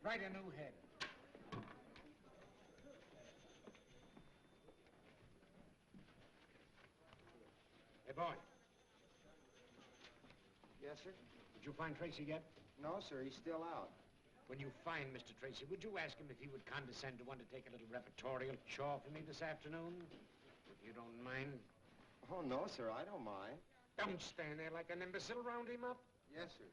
Write a new head. Hey, boy. Yes, sir? Did you find Tracy yet? No, sir. He's still out. When you find Mr. Tracy, would you ask him if he would condescend to undertake a little repertorial chore for me this afternoon? If you don't mind. Oh, no, sir. I don't mind. Don't stand there like an imbecile. Round him up. Yes, sir.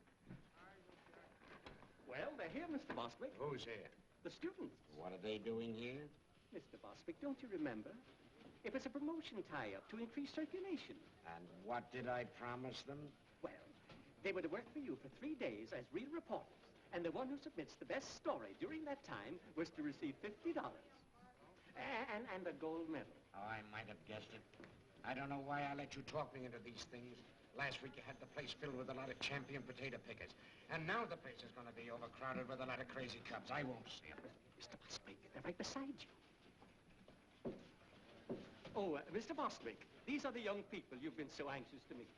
Well, they're here, Mr. Bostwick. Who's here? The students. What are they doing here? Mr. Bostwick, don't you remember? It was a promotion tie-up to increase circulation. And what did I promise them? Well, they were to work for you for 3 days as real reporters. And the one who submits the best story during that time was to receive $50. And a gold medal. Oh, I might have guessed it. I don't know why I let you talk me into these things. Last week you had the place filled with a lot of champion potato pickers. And now the place is going to be overcrowded with a lot of crazy cubs. I won't see them. Mr. Bostwick, they're right beside you. Oh, Mr. Bostwick, these are the young people you've been so anxious to meet.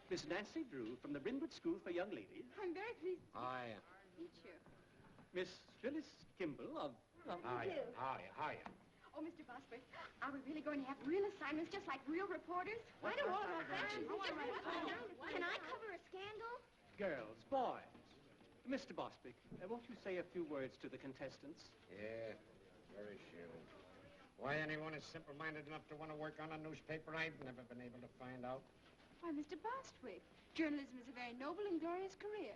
Miss Nancy Drew from the Brynwood School for Young Ladies. I'm very pleased Hiya. to meet you. Miss Phyllis Kimball of... Hiya. Oh, Mr. Bostwick, are we really going to have real assignments just like real reporters? I know all about that. Can I cover a scandal? Girls, boys. Mr. Bostwick, won't you say a few words to the contestants? Yeah, very sure. Why anyone is simple-minded enough to want to work on a newspaper, I've never been able to find out. Why, Mr. Bostwick, journalism is a very noble and glorious career.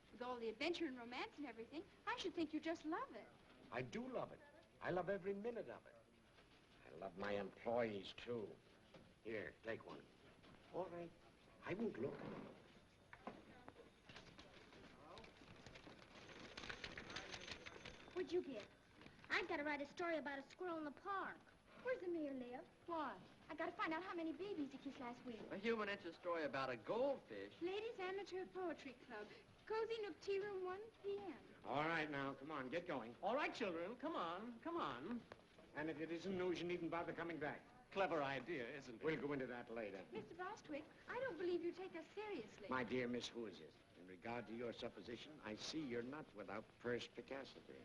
With all the adventure and romance and everything, I should think you just love it. I do love it. I love every minute of it. I love my employees, too. Here, take one. All right. I won't look. What'd you get? I've got to write a story about a squirrel in the park. Where's the mayor live? Why? I got to find out how many babies he kissed last week. A human interest story about a goldfish. Ladies Amateur Poetry Club. Cozy Nook Tea Room, 1 p.m. All right, now, come on, get going. All right, children, come on, come on. And if it isn't news, you needn't bother coming back. Clever idea, isn't it? We'll go into that later. Mr. Bostwick, I don't believe you take us seriously. My dear Miss Who's-It, in regard to your supposition, I see you're not without perspicacity.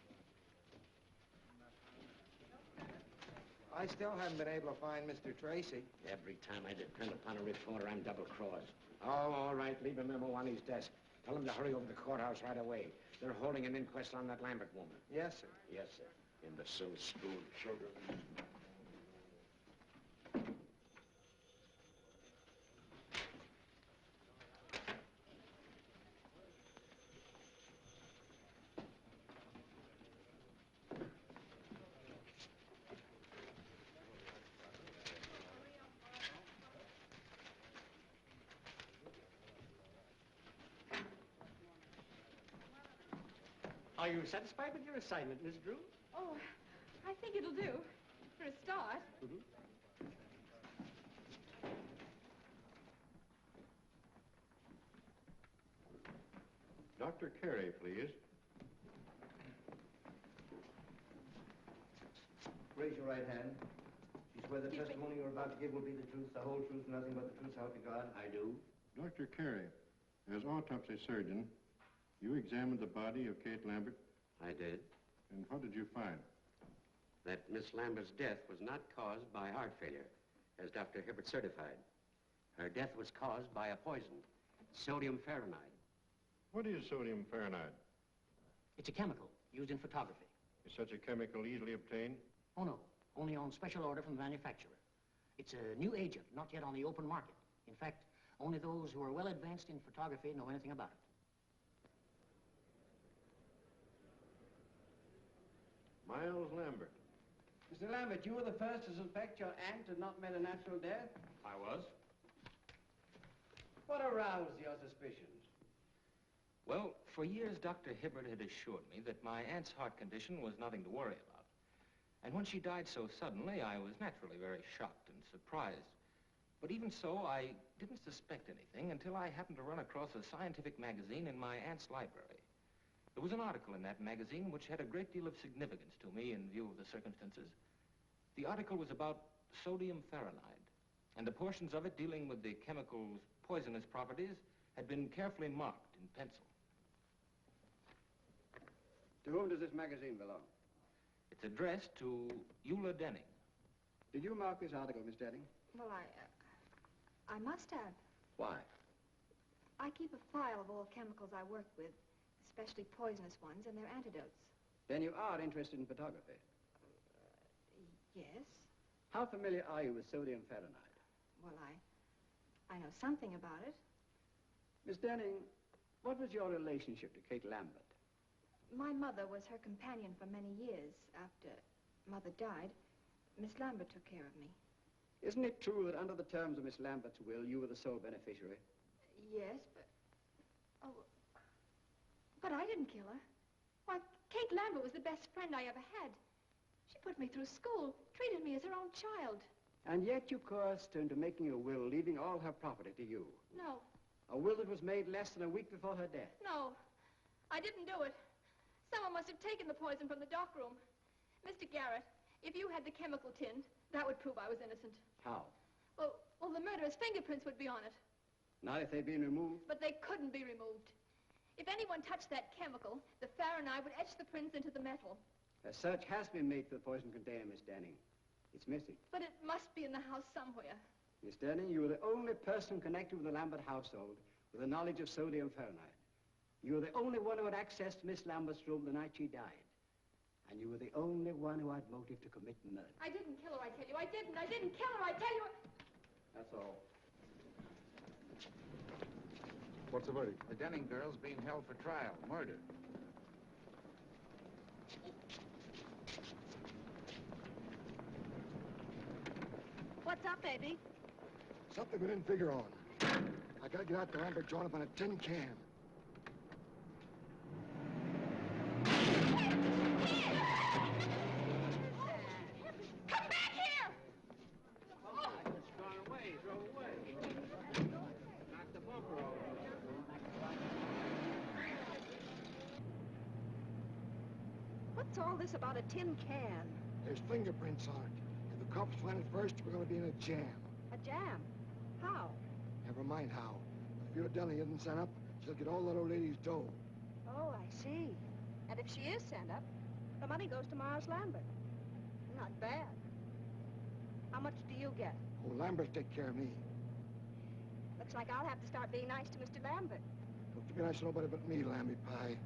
I still haven't been able to find Mr. Tracy. Every time I depend upon a reporter, I'm double-crossed. Oh, all right, leave a memo on his desk. Tell him to hurry over to the courthouse right away. They're holding an inquest on that Lambert woman. Yes, sir. Yes, sir. Imbecile school children. Are you satisfied with your assignment, Miss Drew? Oh, I think it'll do. For a start. Mm-hmm. Dr. Carey, please. Raise your right hand. You swear the testimony you're about to give will be the truth, the whole truth, nothing but the truth, so help you God? I do. Dr. Carey, as autopsy surgeon, you examined the body of Kate Lambert, I did. and what did you find? That Miss Lambert's death was not caused by heart failure, as Dr. Hibbert certified. Her death was caused by a poison, sodium fahrenheit. What is sodium fahrenheit? It's a chemical used in photography. Is such a chemical easily obtained? Oh, no. Only on special order from the manufacturer. It's a new agent, not yet on the open market. In fact, only those who are well advanced in photography know anything about it. Miles Lambert. Mr. Lambert, you were the first to suspect your aunt had not met a natural death? I was. What aroused your suspicions? Well, for years, Dr. Hibbert had assured me that my aunt's heart condition was nothing to worry about. And when she died so suddenly, I was naturally very shocked and surprised. But even so, I didn't suspect anything until I happened to run across a scientific magazine in my aunt's library. There was an article in that magazine which had a great deal of significance to me in view of the circumstances. The article was about sodium fahrenheit, and the portions of it dealing with the chemical's poisonous properties had been carefully marked in pencil. To whom does this magazine belong? It's addressed to Eula Denning. Did you mark this article, Miss Denning? Well, I must have. Why? I keep a file of all chemicals I work with, especially poisonous ones and their antidotes. Then you are interested in photography? Yes. How familiar are you with sodium fahrenheit? Well, I know something about it. Miss Denning, what was your relationship to Kate Lambert? My mother was her companion for many years. After Mother died, Miss Lambert took care of me. Isn't it true that under the terms of Miss Lambert's will, you were the sole beneficiary? Yes, but... Oh, but I didn't kill her. Why, Kate Lambert was the best friend I ever had. She put me through school, treated me as her own child. And yet you coerced her into making a will, leaving all her property to you. No, A will that was made less than a week before her death. no, I didn't do it. Someone must have taken the poison from the dock room. Mr. Garrett, if you had the chemical tin, that would prove I was innocent. How? Well, the murderer's fingerprints would be on it. Not if they'd been removed? But they couldn't be removed. If anyone touched that chemical, the Fahrenheit would etch the prints into the metal. A search has been made for the poison container, Miss Denning. It's missing. But it must be in the house somewhere. Miss Denning, you were the only person connected with the Lambert household with a knowledge of sodium fahrenheit. You were the only one who had access to Miss Lambert's room the night she died. And you were the only one who had motive to commit murder. I didn't kill her, I tell you. I didn't kill her, I tell you. That's all. What's the verdict? The Denning girl's being held for trial, murder. What's up, baby? Something we didn't figure on. I gotta get out to Lambert joint up on a tin can. Come back here! It's gone away. Throw away. Knock the bumper over. What's all this about a tin can? There's fingerprints on it. If the cops find it first, we're gonna be in a jam. A jam? How? Never mind how. If your Denning isn't sent up, she'll get all that old lady's dough. Oh, I see. And if she is sent up, the money goes to Miles Lambert. Not bad. How much do you get? Oh, Lambert take care of me. Looks like I'll have to start being nice to Mr. Lambert. Don't you be nice to nobody but me, Lamby Pie.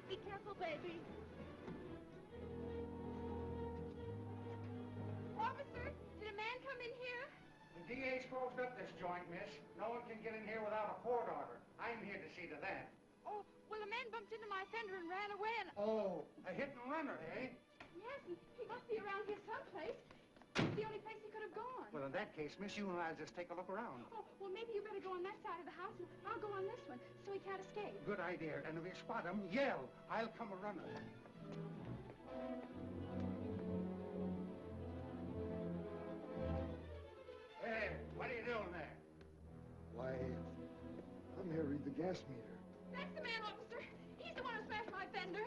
Be careful, baby. Officer, did a man come in here? The DA's closed up this joint, miss. No one can get in here without a court order. I'm here to see to that. Oh, well, a man bumped into my fender and ran away and... Oh, a hit and runner, eh? Yes, he must be around here someplace. The only place he could have gone. Well, in that case, miss, you and I'll just take a look around. Oh, well, maybe you better go on that side of the house, and I'll go on this one, so he can't escape. Good idea. And if you spot him, yell. I'll come a running. Hey, what are you doing there? Why, I'm here to read the gas meter. That's the man, officer. He's the one who smashed my fender.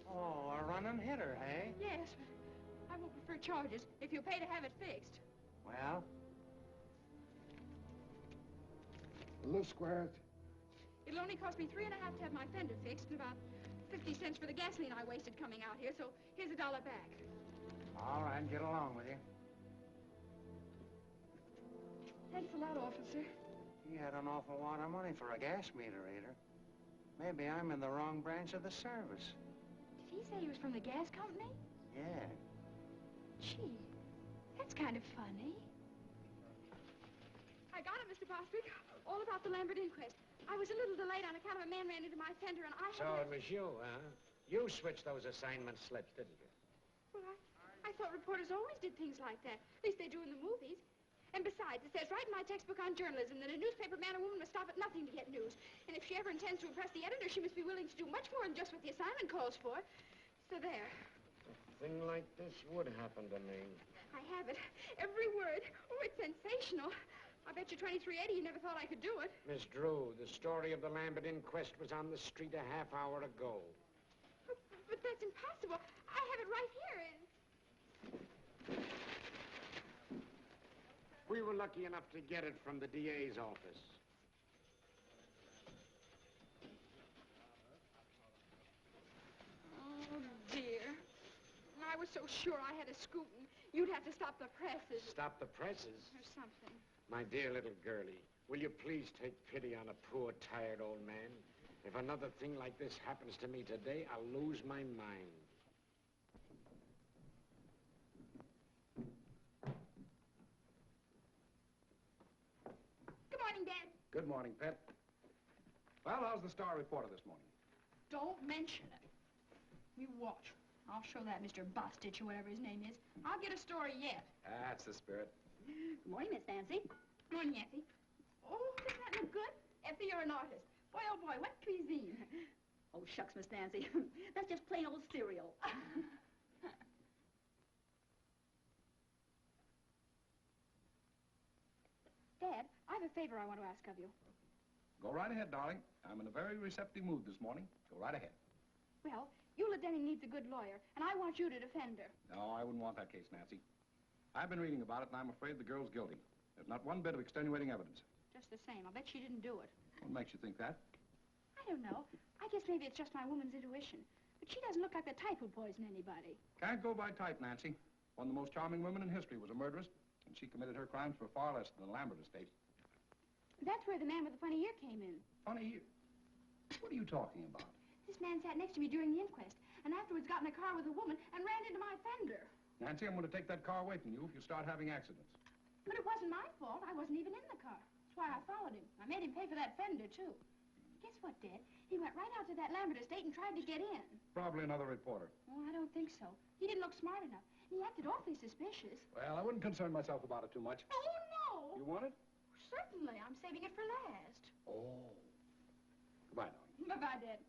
Oh, a running hitter, eh? Yes, but I won't prefer charges if you pay to have it fixed. Well? A little square. It'll only cost me $3.50 to have my fender fixed and about 50 cents for the gasoline I wasted coming out here, so here's $1 back. All right, get along with you. Thanks a lot, officer. He had an awful lot of money for a gas meter reader. Maybe I'm in the wrong branch of the service. Did he say he was from the gas company? Yeah. Gee, that's kind of funny. I got it, Mr. Bostwick. All about the Lambert inquest. I was a little delayed on account of a man ran into my fender, and I So it was you, huh? You switched those assignment slips, didn't you? Well, I thought reporters always did things like that. At least they do in the movies. And besides, it says right in my textbook on journalism that a newspaper man or woman must stop at nothing to get news. And if she ever intends to impress the editor, she must be willing to do much more than just what the assignment calls for. So there. A thing like this would happen to me. I have it. Every word. Oh, it's sensational. I bet you 2380 you never thought I could do it. Miss Drew, the story of the Lambert inquest was on the street a half hour ago. But that's impossible. I have it right here. We were lucky enough to get it from the DA's office. Oh, dear. I was so sure I had a scoop, and you'd have to stop the presses. Stop the presses? Or something. My dear little girlie, will you please take pity on a poor, tired old man? If another thing like this happens to me today, I'll lose my mind. Good morning, Dad. Good morning, Pet. Well, how's the Star Reporter this morning? Don't mention it. You watch. I'll show that Mr. Bostitch or whatever his name is. I'll get a story yet. That's the spirit. Good morning, Miss Nancy. Good morning, Effie. Oh, doesn't that look good? Effie, you're an artist. Boy, oh boy, what cuisine? Oh, shucks, Miss Nancy. That's just plain old cereal. Dad, I have a favor I want to ask of you. Go right ahead, darling. I'm in a very receptive mood this morning. Go right ahead. Well, Eula Denning needs a good lawyer, and I want you to defend her. No, I wouldn't want that case, Nancy. I've been reading about it, and I'm afraid the girl's guilty. There's not one bit of extenuating evidence. Just the same. I'll bet she didn't do it. What makes you think that? I don't know. I guess maybe it's just my woman's intuition. But she doesn't look like the type who'd poison anybody. Can't go by type, Nancy. One of the most charming women in history was a murderess, and she committed her crimes for far less than the Lambert estate. That's where the man with the funny ear came in. Funny ear? What are you talking about? This man sat next to me during the inquest, and afterwards got in a car with a woman and ran into my fender. Nancy, I'm going to take that car away from you if you start having accidents. But it wasn't my fault. I wasn't even in the car. That's why I followed him. I made him pay for that fender, too. Guess what, Dad? He went right out to that Lambert estate and tried to get in. Probably another reporter. Oh, I don't think so. He didn't look smart enough. He acted awfully suspicious. Well, I wouldn't concern myself about it too much. Oh, no! You want it? Certainly. I'm saving it for last. Oh. Goodbye, darling. Bye-bye, Dad.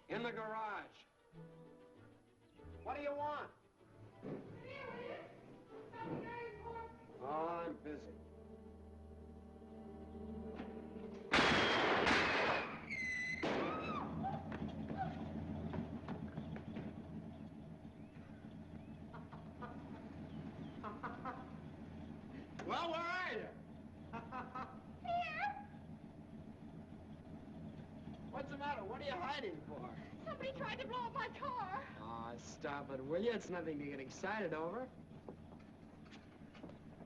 In the garage. What do you want? Oh, I'm busy. Well, where are you? Here! What's the matter? What are you hiding for? Somebody tried to blow up my car. Aw, stop it, will you? It's nothing to get excited over.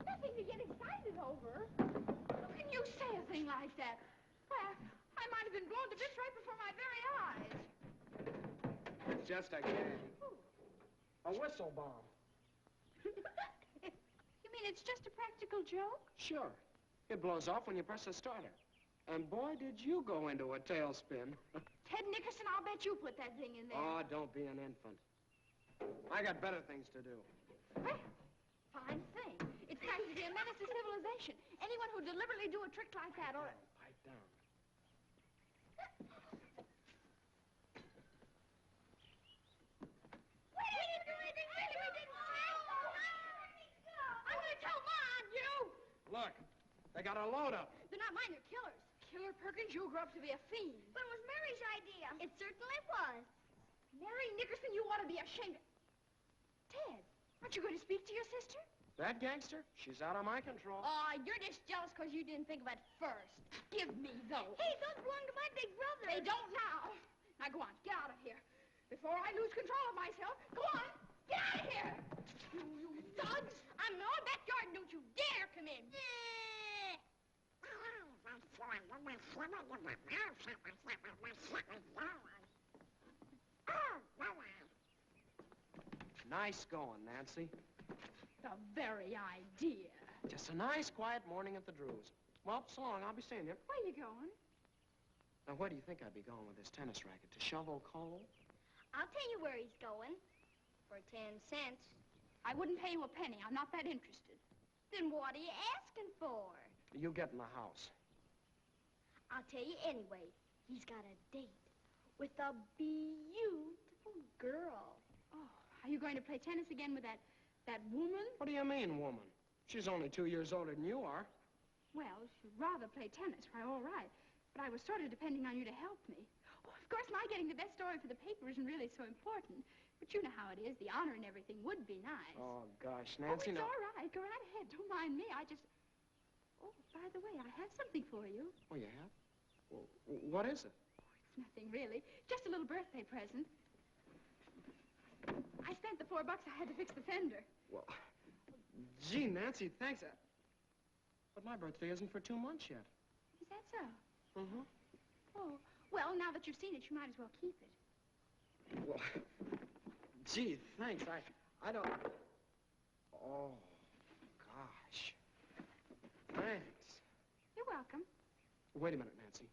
That's nothing to get excited over. How can you say a thing like that? Why, I might have been blown to bits right before my very eyes. It's just a gag. A whistle bomb. You mean it's just a practical joke? Sure. It blows off when you press the starter. And boy, did you go into a tailspin. Ted Nickerson, I'll bet you put that thing in there. Oh, don't be an infant. I got better things to do. Well, fine thing. It's practically a menace to civilization. Anyone who deliberately do a trick like that ought to... Pipe down. We didn't do anything, really. We didn't I'm going to tell Mom, you! Look, they got a load up. They're not mine, they're killers. Killer Perkins, you'll grow up to be a fiend. But it was Mary's idea. It certainly was. Mary Nickerson, you ought to be ashamed of... Ted, aren't you going to speak to your sister? That gangster? She's out of my control. Oh, you're just jealous because you didn't think of it first. Give me those. Hey, those belong to my big brother. They don't now. Now, go on, get out of here. Before I lose control of myself, go on, get out of here. You thugs. I'm in my backyard, and don't you dare come in. Nice going, Nancy. The very idea. Just a nice, quiet morning at the Drews. Well, so long. I'll be seeing you. Where you going? Now, where do you think I'd be going with this tennis racket? To shovel coal? I'll tell you where he's going. For 10 cents. I wouldn't pay you a penny. I'm not that interested. Then what are you asking for? You get in the house. I'll tell you anyway. He's got a date with a beautiful girl. Oh, are you going to play tennis again with that woman? What do you mean, woman? She's only 2 years older than you are. Well, if you'd rather play tennis, why, all right. But I was sort of depending on you to help me. Oh, of course, my getting the best story for the paper isn't really so important. But you know how it is. The honor and everything would be nice. Oh, gosh, Nancy, it's no. all right. Go right ahead. Don't mind me. I just... Oh, by the way, I have something for you. Oh, you have? Well, what is it? It's nothing, really. Just a little birthday present. I spent the $4 I had to fix the fender. Well, gee, Nancy, thanks. But my birthday isn't for 2 months yet. Is that so? Mm-hmm. Oh, well, now that you've seen it, you might as well keep it. Well, gee, thanks. I don't... Oh, gosh. Thanks. You're welcome. Wait a minute, Nancy.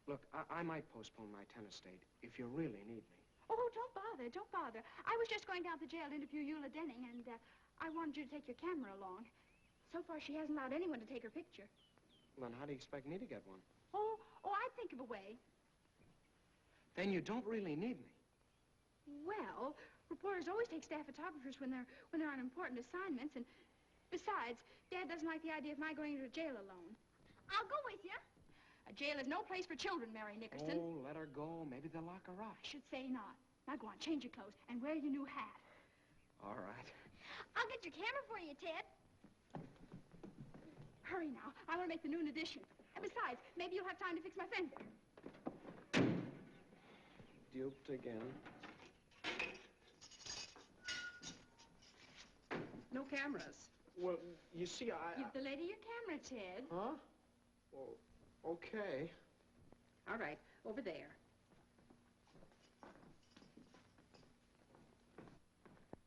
Look, I might postpone my tennis date if you really need me. Oh, don't bother, don't bother. I was just going down to jail to interview Eula Denning, and I wanted you to take your camera along. So far, she hasn't allowed anyone to take her picture. Then how do you expect me to get one? Oh, I'd think of a way. Then you don't really need me. Well, reporters always take staff photographers when they're on important assignments, and besides, Dad doesn't like the idea of my going to jail alone. I'll go with you. A jail is no place for children, Mary Nickerson. Oh, let her go. Maybe they'll lock her up. I should say not. Now go on, change your clothes and wear your new hat. All right. I'll get your camera for you, Ted. Hurry now. I want to make the noon edition. And besides, maybe you'll have time to fix my fender. Duped again. No cameras. Well, you see, Give the lady your camera, Ted. Huh? Well, okay. All right, over there.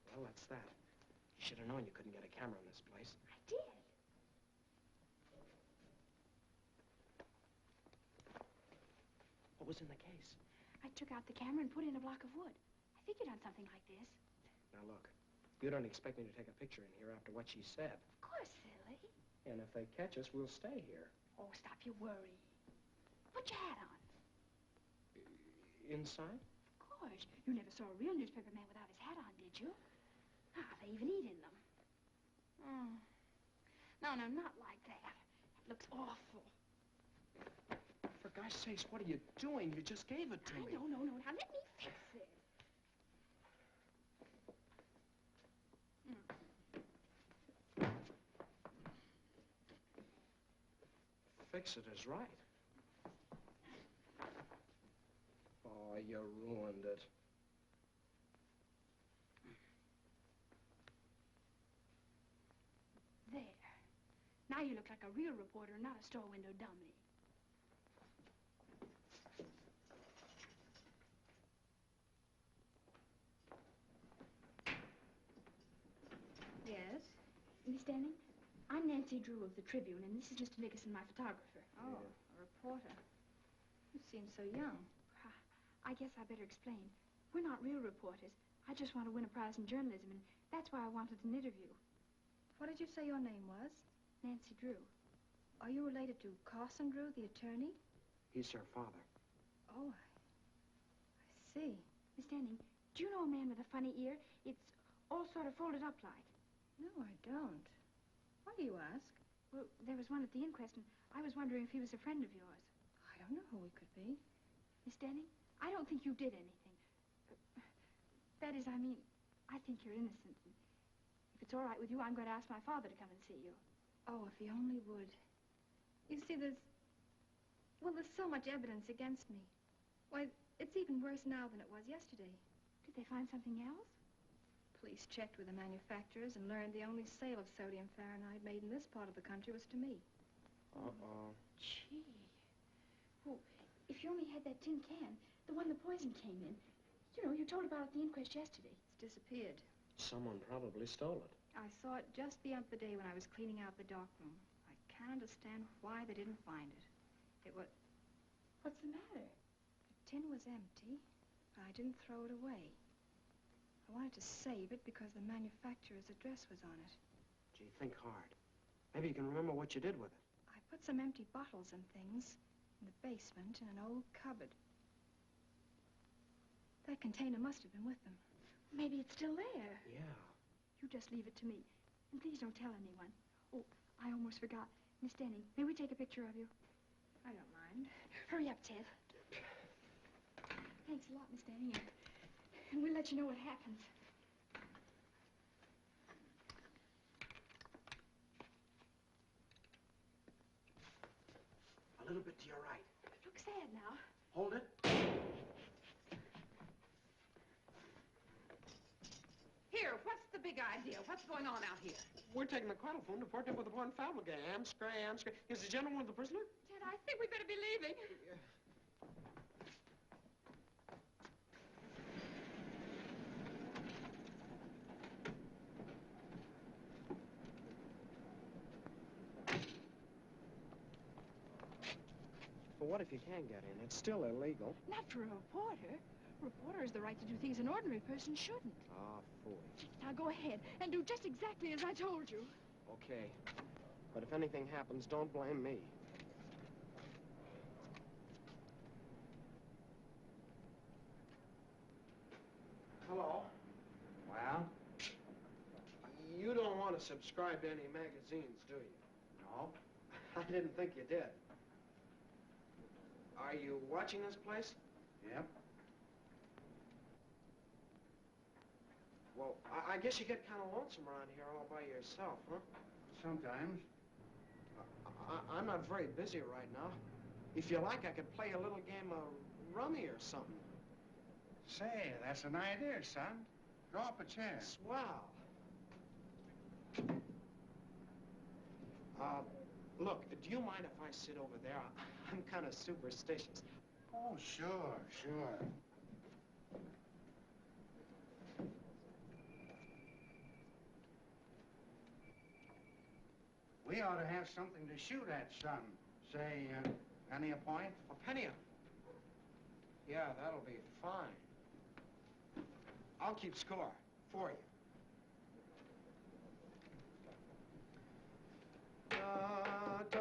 Well, that's that. You should have known you couldn't get a camera in this place. I did. What was in the case? I took out the camera and put in a block of wood. I figured on something like this. Now, look. You don't expect me to take a picture in here after what she said. Of course, silly. And if they catch us, we'll stay here. Oh, stop your worry. Put your hat on. Inside? Of course. You never saw a real newspaper man without his hat on, did you? Ah, they even eat in them. Oh. No, not like that. It looks awful. For gosh sakes, what are you doing? You just gave it to me. No. Now, let me fix it. Fix it is right. Oh, you ruined it. There. Now you look like a real reporter, not a store window dummy. Yes? Miss Denning, I'm Nancy Drew of the Tribune, and this is Mr. Nickerson, my photographer. Oh, a reporter. You seem so young. I guess I better explain. We're not real reporters. I just want to win a prize in journalism, and that's why I wanted an interview. What did you say your name was? Nancy Drew. Are you related to Carson Drew, the attorney? He's her father. Oh, I see. Miss Denning, do you know a man with a funny ear? It's all sort of folded up like. No, I don't. Why do you ask? Well, there was one at the inquest, and I was wondering if he was a friend of yours. I don't know who he could be. Miss Denning, I don't think you did anything. That is, I mean, I think you're innocent. And if it's all right with you, I'm going to ask my father to come and see you. Oh, if he only would. You see, there's so much evidence against me. Why, it's even worse now than it was yesterday. Did they find something else? Police checked with the manufacturers and learned the only sale of sodium fahrenheit made in this part of the country was to me. Uh-oh. Gee. Well, if you only had that tin can, the one the poison came in. You know, you told about it at the inquest yesterday. It's disappeared. Someone probably stole it. I saw it just the other day when I was cleaning out the dark room. I can't understand why they didn't find it. It was... What's the matter? The tin was empty, but I didn't throw it away. I wanted to save it because the manufacturer's address was on it. Gee, think hard. Maybe you can remember what you did with it. I put some empty bottles and things in the basement in an old cupboard. That container must have been with them. Maybe it's still there. Yeah. You just leave it to me. And please don't tell anyone. Oh, I almost forgot. Miss Denning, may we take a picture of you? I don't mind. Hurry up, Ted. Thanks a lot, Miss Denning. And we'll let you know what happens. A little bit to your right. Look sad now. Hold it. Here, what's the big idea? What's going on out here? We're taking the phone to port up with the one family gang. Scram. Is the gentleman the prisoner? Ted, I think we better be leaving. Well, what if you can get in? It's still illegal. Not for a reporter. A reporter has the right to do things an ordinary person shouldn't. Ah, fool. Now go ahead and do just exactly as I told you. Okay. But if anything happens, don't blame me. Hello? Well? You don't want to subscribe to any magazines, do you? No. I didn't think you did. Are you watching this place? Yep. Well, I guess you get kind of lonesome around here all by yourself, huh? Sometimes. I'm not very busy right now. If you like, I could play a little game of rummy or something. Say, that's an idea, son. Draw up a chair. Swell. Look, do you mind if I sit over there? I'm kind of superstitious. Oh, sure, sure. We ought to have something to shoot at, son. Say, penny a point? A penny a... Yeah, that'll be fine. I'll keep score for you. Da, da,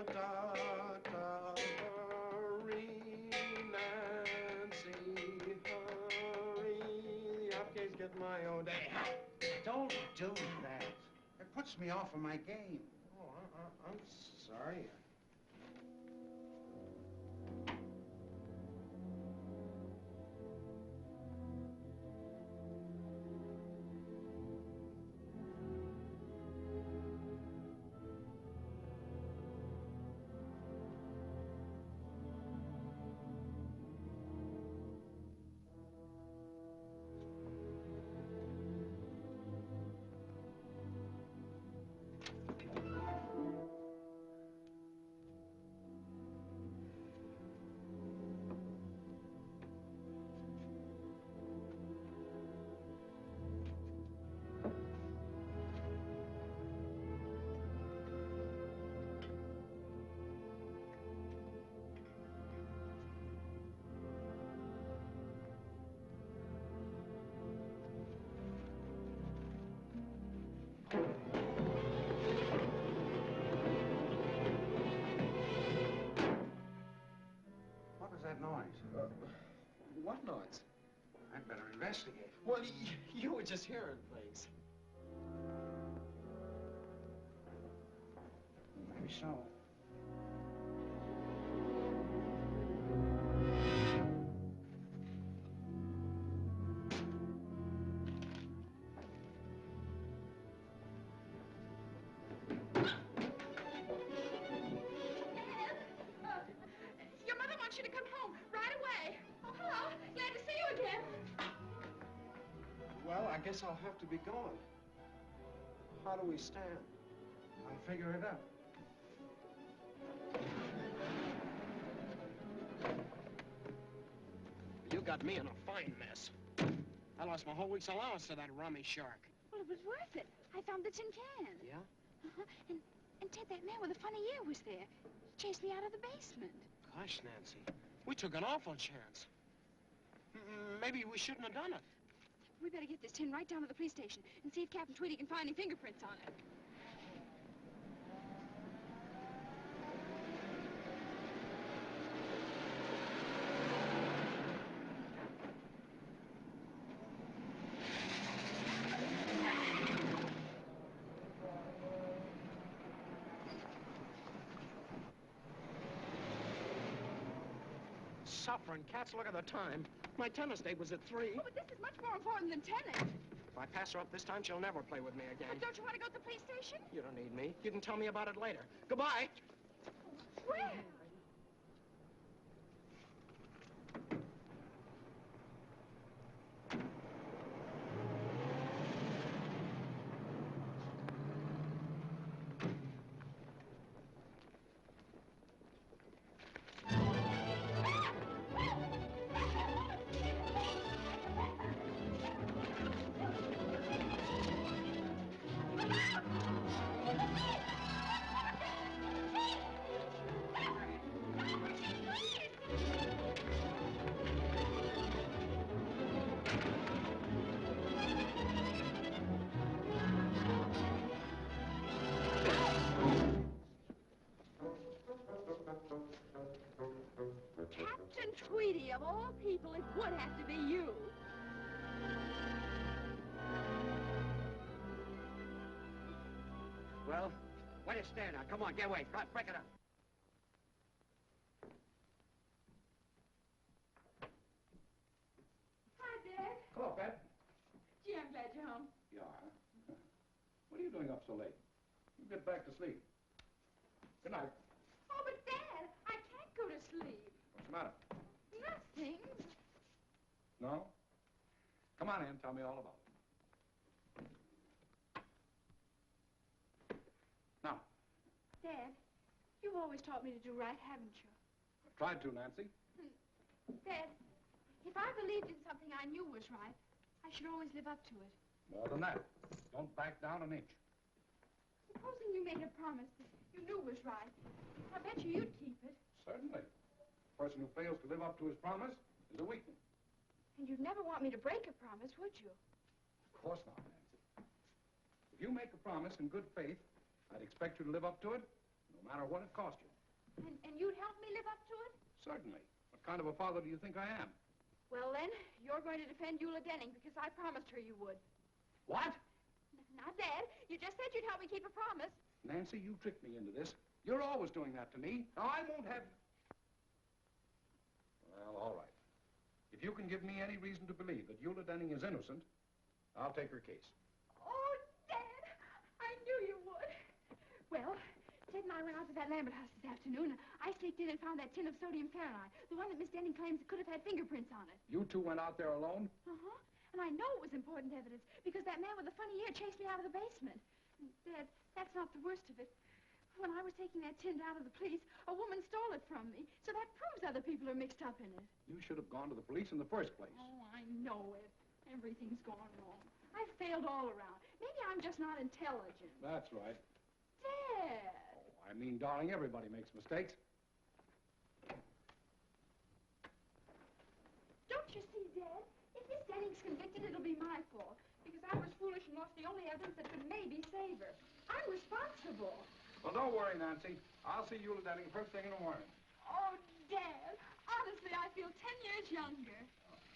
da, da, hurry, Nancy, hurry. The upgate's get my own day. Don't do that. It puts me off of my game. Oh, I'm sorry. What was that noise? What noise? I'd better investigate. Well, you were just hearing things. Maybe so. Your mother wants you to come home right away. Oh, hello. Glad to see you again. Well, I guess I'll have to be going. How do we stand? I'll figure it out. You got me in a fine mess. I lost my whole week's allowance to that rummy shark. Well, it was worth it. I found the tin can. Yeah? Uh-huh. And Ted, that man with the funny ear was there. He chased me out of the basement. Gosh, Nancy, we took an awful chance. Maybe we shouldn't have done it. We better get this tin right down to the police station and see if Captain Tweedy can find any fingerprints on it. Suffering cats, look at the time. My tennis date was at 3. Oh, but this is much more important than tennis. If I pass her up this time, she'll never play with me again. But don't you want to go to the police station? You don't need me. You can tell me about it later. Goodbye. Where? Captain Tweedy, of all people, it would have to be you. Well, what do you stand now? Come on, get away. Come on, break it up. Hi, Dad. Hello, Pat. Gee, I'm glad you're home. You are? What are you doing up so late? You get back to sleep. Good night. Oh, but Dad, I can't go to sleep. What's the matter? Nothing. No? Come on in, tell me all about it. Now, Dad, you've always taught me to do right, haven't you? I've tried to, Nancy. Dad, if I believed in something I knew was right, I should always live up to it. More than that. Don't back down an inch. Supposing you made a promise that you knew was right, I bet you'd keep it. Certainly. A person who fails to live up to his promise is a weakling. And you'd never want me to break a promise, would you? Of course not, Nancy. If you make a promise in good faith, I'd expect you to live up to it, no matter what it cost you. And you'd help me live up to it? Certainly. What kind of a father do you think I am? Well, then, you're going to defend Eula Denning because I promised her you would. What? Now, Dad, you just said you'd help me keep a promise. Nancy, you tricked me into this. You're always doing that to me. Now, I won't have... Well, all right. If you can give me any reason to believe that Eula Denning is innocent, I'll take her case. Oh, Dad, I knew you would. Well, Ted and I went out to that Lambert house this afternoon. I sneaked in and found that tin of sodium fahrenheit, the one that Miss Denning claims could have had fingerprints on it. You two went out there alone? Uh-huh. And I know it was important evidence because that man with the funny ear chased me out of the basement. And, Dad, that's not the worst of it. When I was taking that tin down to the police, a woman stole it from me. So that proves other people are mixed up in it. You should have gone to the police in the first place. Oh, I know it. Everything's gone wrong. I've failed all around. Maybe I'm just not intelligent. That's right. Dad! Oh, I mean, darling, everybody makes mistakes. Don't you see, Dad? If Miss Denning's convicted, it'll be my fault. Because I was foolish and lost the only evidence that could maybe save her. I'm responsible. Well, don't worry, Nancy. I'll see Eula Denning first thing in the morning. Oh, Dad, honestly, I feel 10 years younger.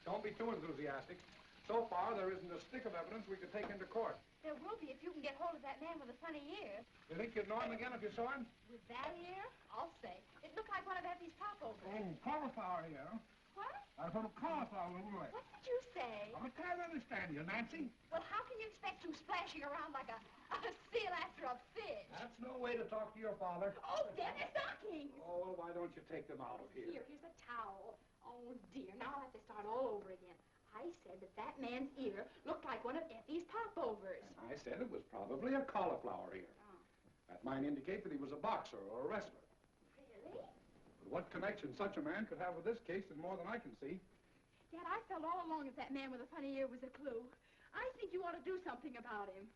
Don't be too enthusiastic. So far, there isn't a stick of evidence we could take into court. There will be if you can get hold of that man with the funny ear. You think you'd know him again if you saw him? With that ear? I'll say. It looked like one of Effie's popovers. Oh, cauliflower here. What? I thought of cauliflower away. What did you say? I can't understand you, Nancy. Well, how can you expect him splashing around like a seal after a fish? That's no way to talk to your father. Oh, Dad, they're stockings. Oh, why don't you take them out of here? Here's a towel. Oh, dear. Now I'll have to start all over again. I said that man's ear looked like one of Effie's popovers. And I said it was probably a cauliflower ear. Oh. That might indicate that he was a boxer or a wrestler. Really? But what connection such a man could have with this case is more than I can see. Dad, I felt all along that man with the funny ear was a clue. I think you ought to do something about him.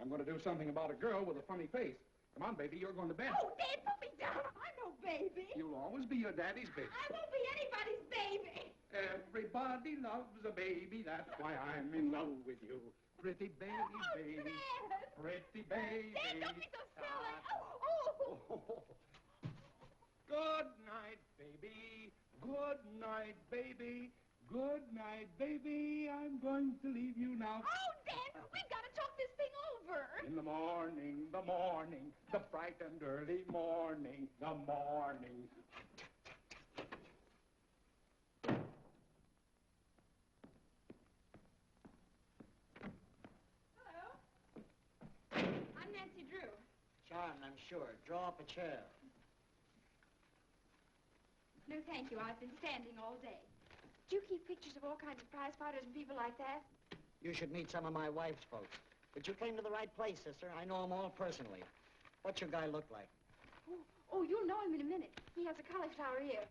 I'm going to do something about a girl with a funny face. Come on, baby, you're going to bed. Oh, Dad, put me down. I'm no baby. You'll always be your daddy's baby. I won't be anybody's baby. Everybody loves a baby. That's why I'm in love with you. Pretty baby, Oh, baby. Dad. Pretty baby. Dad, don't be so silly. Oh. Good night, baby. Good night, baby. Good night, baby. I'm going to leave you now. Oh, Dad, we've got to talk this thing over. In the morning, the bright and early morning, the morning. Hello. I'm Nancy Drew. Charmed, I'm sure. Draw up a chair. No, thank you. I've been standing all day. Do you keep pictures of all kinds of prize fighters and people like that? You should meet some of my wife's folks. But you came to the right place, sister. I know them all personally. What's your guy look like? Oh, you'll know him in a minute. He has a cauliflower ear.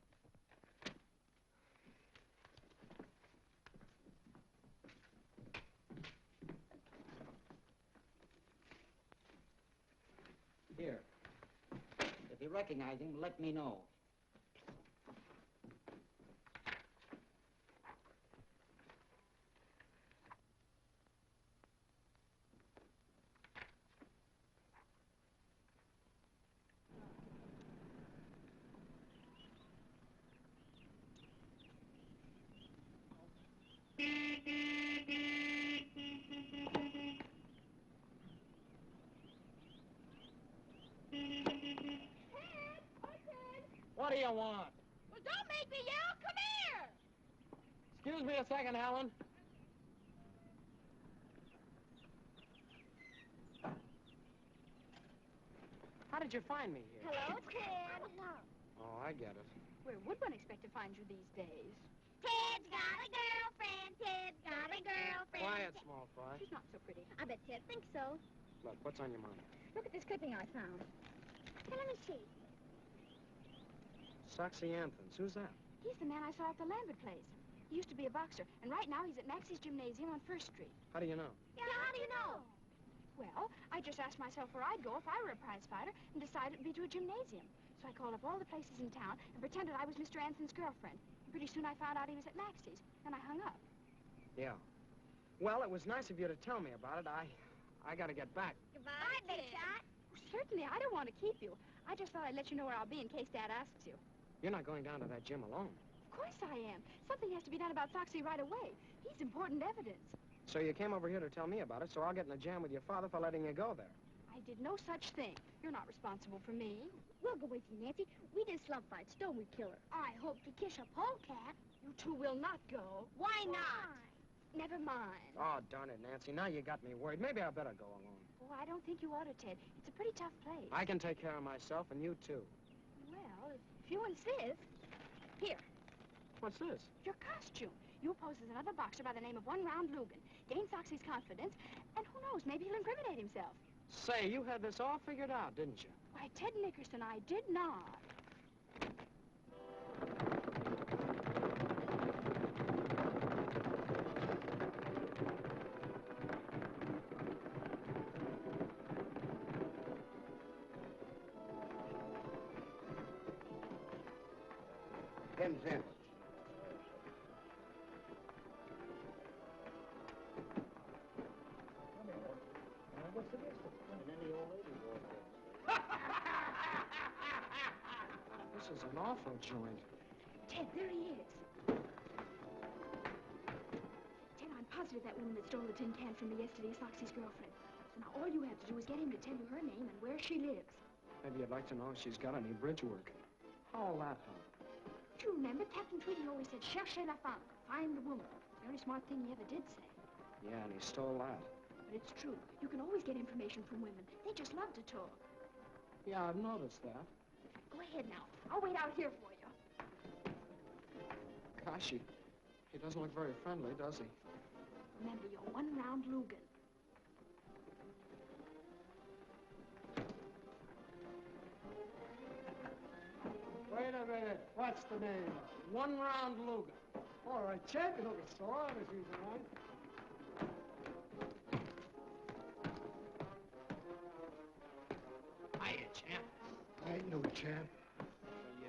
Here. If you recognize him, let me know. What do you want? Well, don't make me yell. Come here. Excuse me a second, Helen. How did you find me here? Hello, Ted. Oh, I get it. Where would one expect to find you these days? Ted's got a girlfriend. Ted's got a girlfriend. Quiet, small fry. She's not so pretty. I bet Ted thinks so. Look, what's on your mind? Look at this clipping I found. Hey, let me see. Saxyanthins. Who's that? He's the man I saw at the Lambert place. He used to be a boxer, and right now he's at Maxie's Gymnasium on 1st Street. How do you know? Yeah, how do you know? Well, I just asked myself where I'd go if I were a prize fighter and decided it'd be to a gymnasium. So I called up all the places in town and pretended I was Mr. Anson's girlfriend. And pretty soon I found out he was at Maxie's, and I hung up. Yeah. Well, it was nice of you to tell me about it. I gotta get back. Goodbye, Big Shot. Certainly, I don't want to keep you. I just thought I'd let you know where I'll be in case Dad asks you. You're not going down to that gym alone. Of course I am. Something has to be done about Foxy right away. He's important evidence. So you came over here to tell me about it, so I'll get in a jam with your father for letting you go there. I did no such thing. You're not responsible for me. We'll go with you, Nancy. We did slump fights, don't we, Killer? I hope to kiss a polecat. You two will not go. Why not? Never mind. Oh, darn it, Nancy. Now you got me worried. Maybe I better go alone. Oh, I don't think you ought to, Ted. It's a pretty tough place. I can take care of myself, and you too. Well, if you insist. Here. What's this? Your costume. You pose as another boxer by the name of One Round Lugan. Gain Foxy's confidence, and who knows, maybe he'll incriminate himself. Say, you had this all figured out, didn't you? Why, Ted Nickerson, I did not. Benson. This is an awful joint. Ted, there he is. Ted, I'm positive that woman that stole the tin can from me yesterday is Foxy's girlfriend. So now all you have to do is get him to tell you her name and where she lives. Maybe you'd like to know if she's got any bridge work. How'll that help? Do you remember Captain Tweedy always said, cherchez la femme, find the woman. Very smart thing he ever did say. Yeah, and he stole that. But it's true. You can always get information from women. They just love to talk. Yeah, I've noticed that. Go ahead now. I'll wait out here for you. Gosh, he doesn't look very friendly, does he? Remember, you're one round Lugan. Wait a minute. What's the name? One round Lugan. All right, Chet, you look sore as usual. Hiya, champ. I ain't no champ. Well,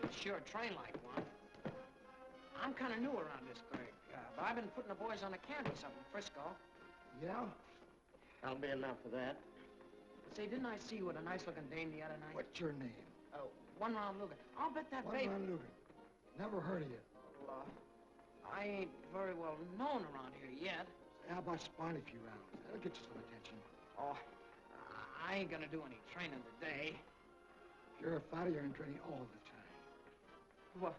you sure train like one. I'm kind of new around this burg, but I've been putting the boys on the canvas up in Frisco. Yeah? That'll be enough of that. Say, didn't I see you with a nice-looking dame the other night? What's your name? One round Lugan. I'll bet that One baby... round Lugan. Never heard of you. Well, I ain't very well known around here yet. How about spine a few rounds? That'll get you some attention. Oh, I ain't gonna do any training today. If you're a fighter, you're in training all the time. Well,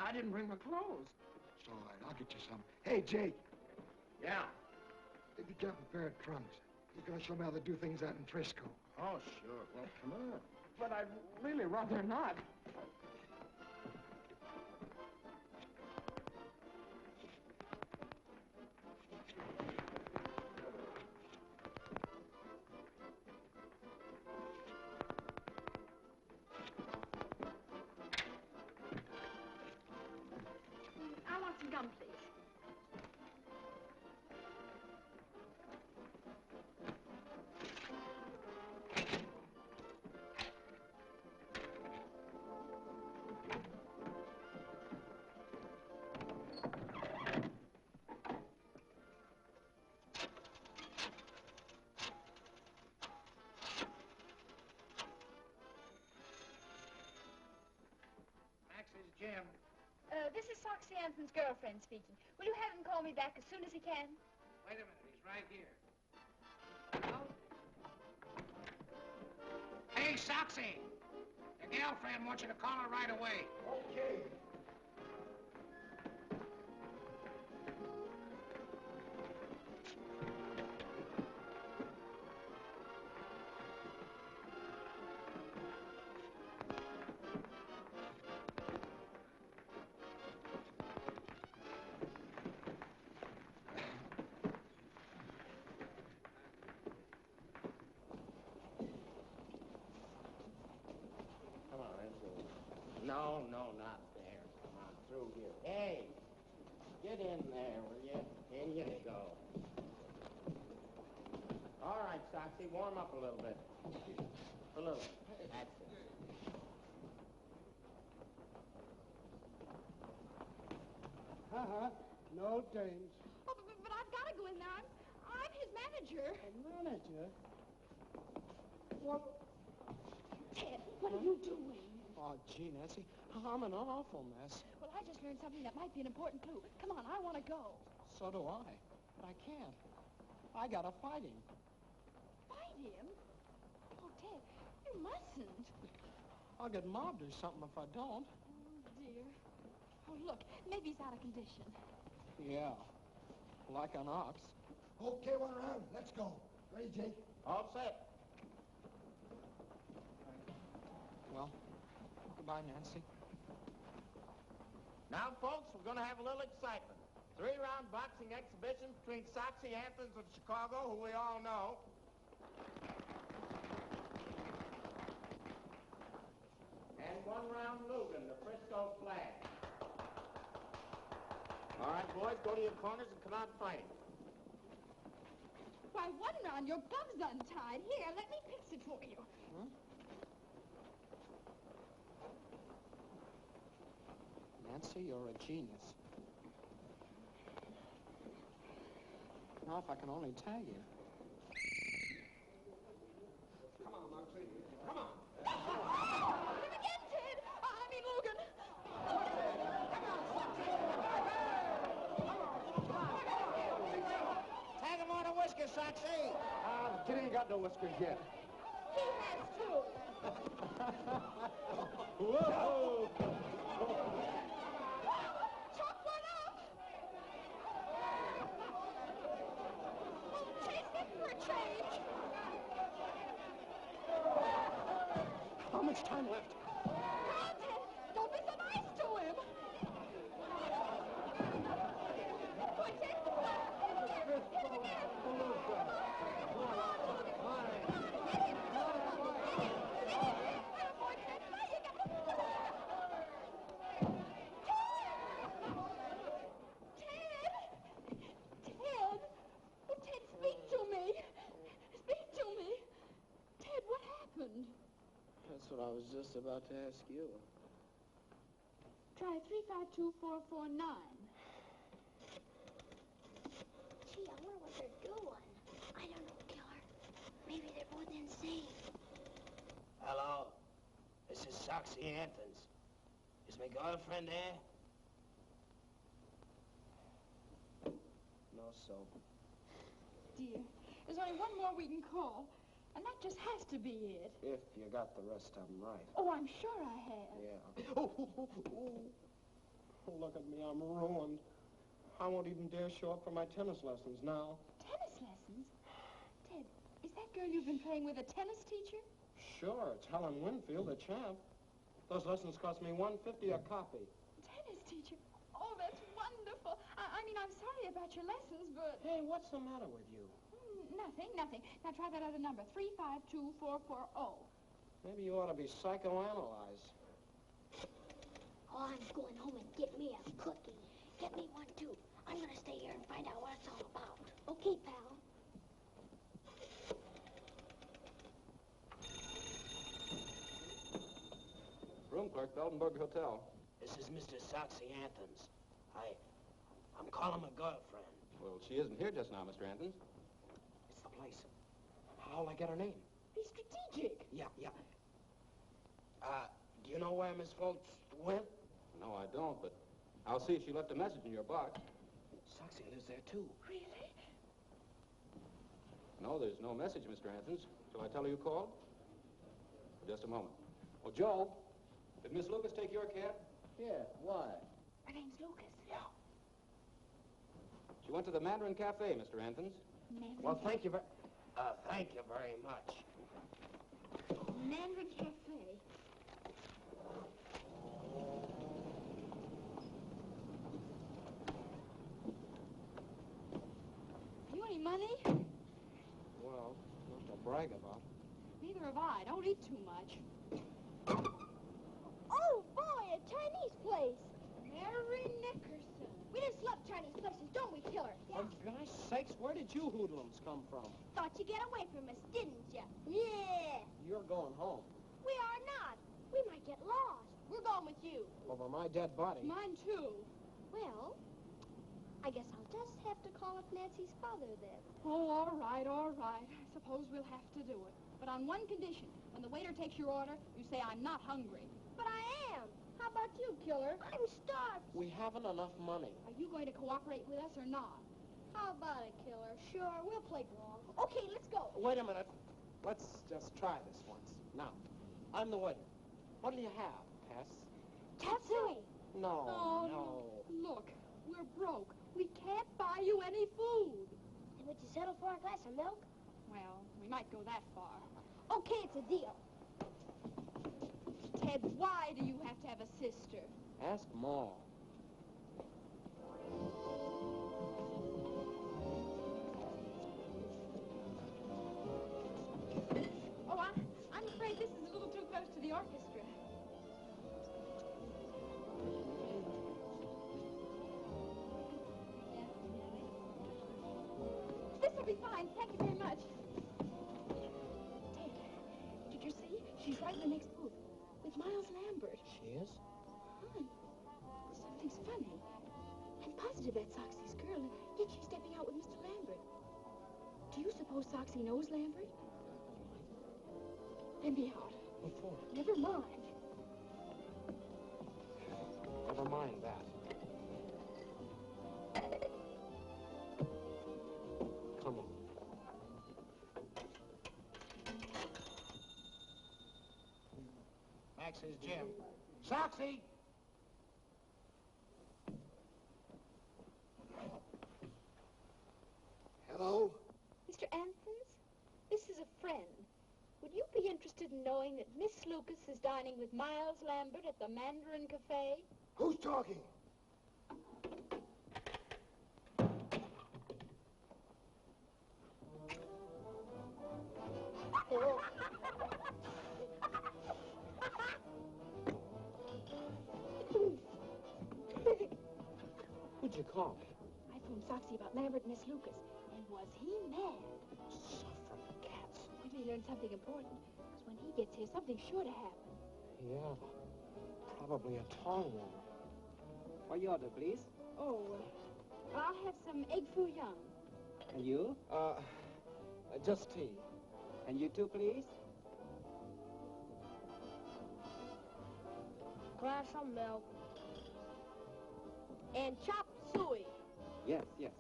I didn't bring my clothes. It's all right. I'll get you some. Hey, Jake. Yeah? If you got a pair of trunks, you're gonna show me how they do things out in Frisco. Oh, sure. Well, come on. But I'd really rather not. I want some gum, please. Max is Jim. This is Foxy Anson's girlfriend speaking. Will you have him call me back as soon as he can? Wait a minute. He's right here. Hey, Soxy! Your girlfriend wants you to call her right away. Okay. Come on, let's go. No, not there. Come on, through here. Hey, get in there, will you? In you go. All right, Soxy, warm up a little bit. A little. That's it. No dames. Oh, but I've got to go in there. I'm his manager. A manager? Well, Ted, what are you doing? Oh, gee, Nancy, I'm in an awful mess. Well, I just learned something that might be an important clue. Come on, I want to go. So do I. But I can't. I gotta fight him. Fight him? Oh, Ted, you mustn't. I'll get mobbed or something if I don't. Oh, dear. Oh, look, maybe he's out of condition. Yeah, like an ox. Okay, one round. Let's go. Ready, Jake? All set. Well, goodbye, Nancy. Now, folks, we're going to have a little excitement. 3-round boxing exhibition between Soxy Anthons of Chicago, who we all know, and 1-round Lugan, the Frisco flag. All right, boys, go to your corners and come out fighting. Why, 1 round, your bum's untied. Here, let me fix it for you. Huh? Nancy, you're a genius. Now, if I can only tag you. Come on, Moxley. Come on. Him again, Ted. I'm Saxy! The kid ain't got no whiskers yet. He has too. Whoa! Chalk one up. Chase him for a change. How much time left? Come on, Ted. Don't be so nice to him. Go on, Ted. That's what I was just about to ask you. Try 352449. Gee, I wonder what they're doing. I don't know, Killer. Maybe they're both insane. Hello. This is Soxy Anthons. Is my girlfriend there? No soap. Dear, there's only one more we can call, and that just has to be it. If you got the rest of them right. Oh, I'm sure I have. Yeah. Oh, look at me, I'm ruined. I won't even dare show up for my tennis lessons now. Tennis lessons? Ted, is that girl you've been playing with a tennis teacher? Sure, it's Helen Winfield, the champ. Those lessons cost me $1.50 a copy. Tennis teacher? Oh, that's wonderful. I mean, I'm sorry about your lessons, but... Hey, what's the matter with you? Nothing. Now try that other number, 352440. Maybe you ought to be psychoanalyzed. Oh, I'm going home and get me a cookie. Get me one, too. I'm going to stay here and find out what it's all about. Okay, pal. Room clerk, Beldenburg Hotel. This is Mr. Soxy Anthons. I'm calling my girlfriend. Well, she isn't here just now, Mr. Anthons. It's the place. How'll I get her name? Be strategic. Yeah. Do you know where Miss Foltz went? No, I don't, but I'll see if she left a message in your box. Soxy lives there, too. Really? No, there's no message, Mr. Anthons. Shall I tell her you called? For just a moment. Oh, Joe, did Miss Lucas take your cab? Yeah, why? Her name's Lucas. Yeah. She went to the Mandarin Cafe, Mr. Anthons. Well, thank you very much. Mandarin Cafe. You any money? Well, not to brag about. Neither have I. Don't eat too much. Oh, boy, a Chinese place. Mary Nickerson. We just love Chinese places, don't we, Killer? For gosh sakes, where did you hoodlums come from? Thought you'd get away from us, didn't you? Yeah. You're going home. We are not. We might get lost. We're going with you. Over my dead body. Mine, too. Well, I guess I'll just have to call up Nancy's father then. Oh, all right. I suppose we'll have to do it. But on one condition. When the waiter takes your order, you say, I'm not hungry. But I am. How about you, Killer? I'm starved. We haven't enough money. Are you going to cooperate with us or not? How about it, Killer? Sure, we'll play along. Okay, let's go. Wait a minute. Let's just try this once. Now, I'm the waiter. What'll you have, Tess? Tatsui. No, Oh, no. Look, we're broke. We can't buy you any food. And would you settle for a glass of milk? Well, we might go that far. Okay, it's a deal. Ted, why do you have to have a sister? Ask Ma. Oh, I'm afraid this is a little too close to the orchestra. This'll be fine. Thank you very much. Ted, did you see? She's right in the next booth with Miles Lambert. She is? Hon, something's funny. I'm positive that's Soxy's girl, and yet she's stepping out with Mr. Lambert. Do you suppose Soxy knows Lambert? Let me out. What for? Never mind. Never mind that. Come on. Max's gym. Soxy! Hello? Mr. Anthons, this is a friend. Would you be interested in knowing that Miss Lucas is dining with Miles Lambert at the Mandarin Cafe? Who's talking? Oh. Who'd you call? I phoned Soxy about Lambert and Miss Lucas, and was he mad? Suffering cats. We may learn something important, because when he gets here, something's sure to happen. Yeah, probably a tongue warmer. What you order, please? Oh, I'll have some egg foo young. And you? Just tea. And you too, please? Glass of milk. And chop suey. Yes, yes.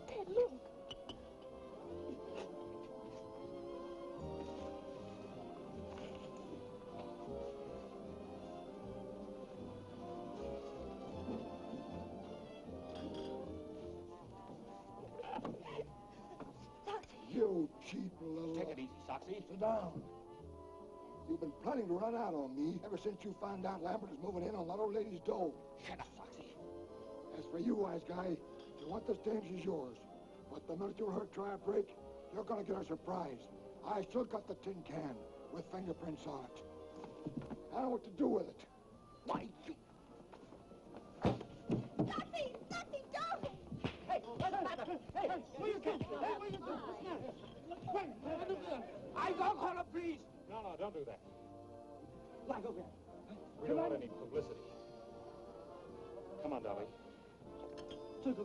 Ted, look. You cheap little... Take it easy, Soxy. Sit down. You've been planning to run out on me ever since you found out Lambert is moving in on that old lady's dough. Shut up, Soxy. As for you, wise guy, if you want this dame, she's yours. But the minute you let her try a break, you're going to get a surprise. I still got the tin can with fingerprints on it. I know what to do with it. Why, you... Soxy! Soxy, don't! Hey, what's the matter? Hey, what are you doing? What are you doing? I don't call the police. No, don't do that. Why, go there. We don't want any publicity. Come on, Dolly. Where's the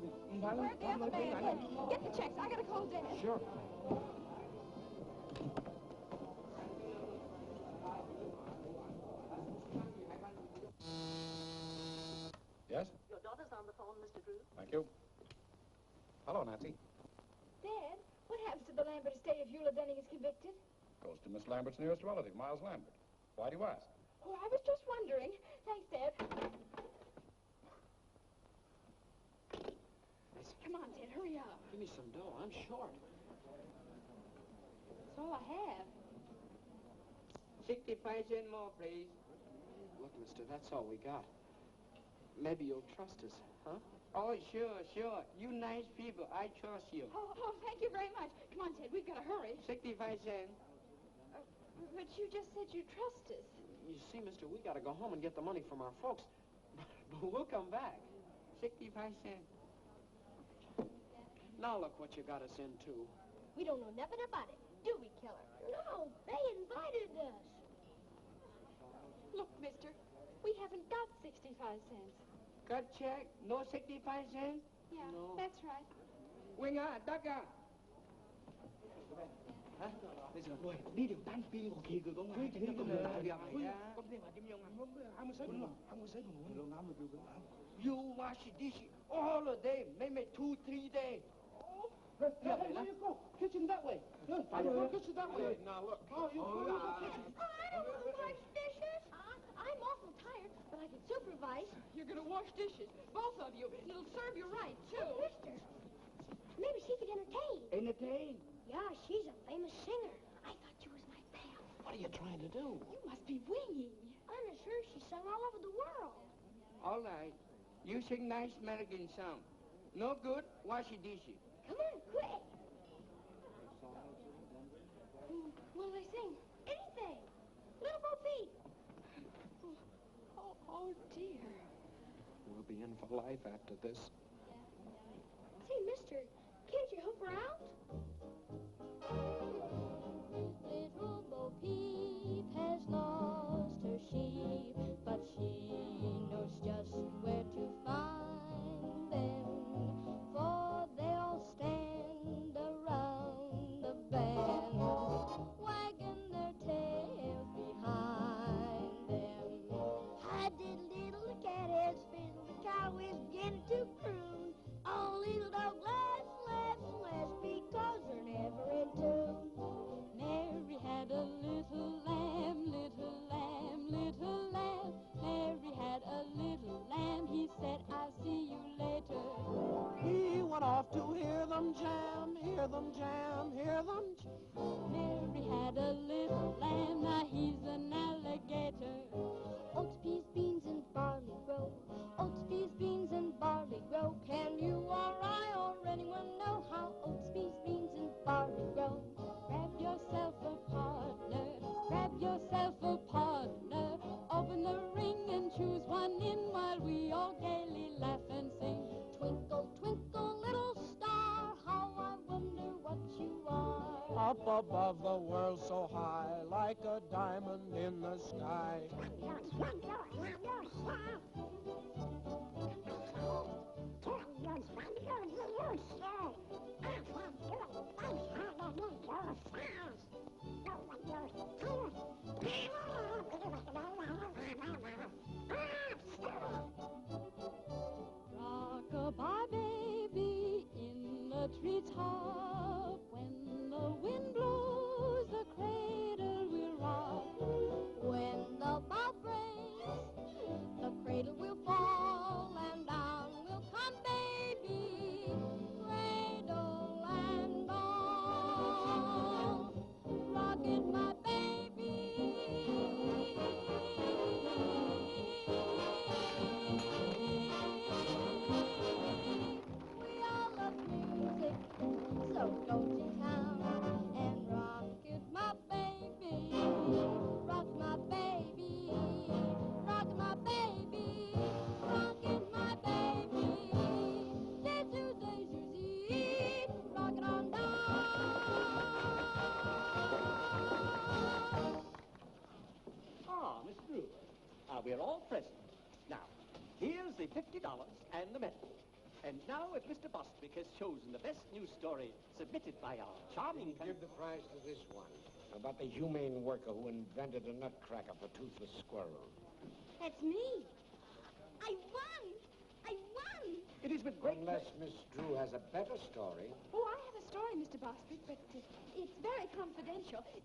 other man? Get the checks. I gotta call Dad. Sure. Yes? Your daughter's on the phone, Mr. Drew. Thank you. Hello, Nancy. Dad, what happens to the Lambert estate if Eula Denning is convicted? Goes to Miss Lambert's nearest relative, Miles Lambert. Why do you ask? Oh, I was just wondering. Thanks, Dad. Come on, Ted, hurry up. Give me some dough. I'm short. That's all I have. 65 cents more, please. Look, mister, that's all we got. Maybe you'll trust us, huh? Oh, sure. You nice people. I trust you. Oh, thank you very much. Come on, Ted, we've got to hurry. 65 cents. But you just said you trust us. You see, mister, we gotta go home and get the money from our folks. But we'll come back. 65 cents. Now look what you got us into. We don't know nothing about it, do we, Killer? No, they invited us. Look, mister, we haven't got 65 cents. Cut check? No 65 cents? Yeah, No. that's right. Winger, Ducker. Hả? Bây giờ đuổi đi được tan pin của kỳ của người thì nó làm việc có thể mà điểm nhau mà không có sấy You wash dishes all the day, maybe 2-3 days. Hey, where you go? Kitchen that way. Kitchen that way. Now, look. Oh, you go to the kitchen. I don't want to wash dishes. I'm awful tired, but I can supervise. You're going to wash dishes, both of you. And it'll serve you right, too. Mister, maybe she could entertain. Entertain? Yeah, she's a famous singer. I thought she was my pal. What are you trying to do? You must be winging. I'm sure she sung all over the world. All right. You sing nice American song. No good, wash your dishes. Come on, quick. What'll they sing? Anything. Little Bo Peep. Oh, dear. We'll be in for life after this. Say, mister, can't you help her out? Little Bo Peep has lost her sheep, but she knows just where to find them, for they'll stand around the bend, wagging their tails behind them. I did love to hear them jam, hear them jam, hear them jam. Mary had a little lamb, now he's an alligator. Oats, peas, beans, and barley grow. Oats, peas, beans, and barley grow. Can you or I or anyone know how oats, peas, beans, and barley grow? Grab yourself a partner, grab yourself a partner. Open the ring and choose one in while we all gaily laugh and sing. Twinkle, twinkle, little star, how I wonder what you are. Up above the world so high, like a diamond in the sky. Rock-a-bye, baby, in the treetop. When the wind blows, the cradle will rock. When the bough breaks, the cradle will fall, and down will come baby, cradle and all. Rock it, my baby. We all love music, so go to town and rock it, my baby. Rock my baby, rock my baby, rock it, my baby. Day Tuesday, Susie, rock it on down. Ah, Miss Drew. We're all present. Now, here's the $50 and the medal. And now, if Mr. Bostwick has chosen the best news story submitted by our charming... Give the prize to this one, about the humane worker who invented a nutcracker for toothless squirrels. That's me. I won. I won. It is with great... Unless Miss Drew has a better story. Oh, I have a story, Mr. Bostwick, but it's very confidential. You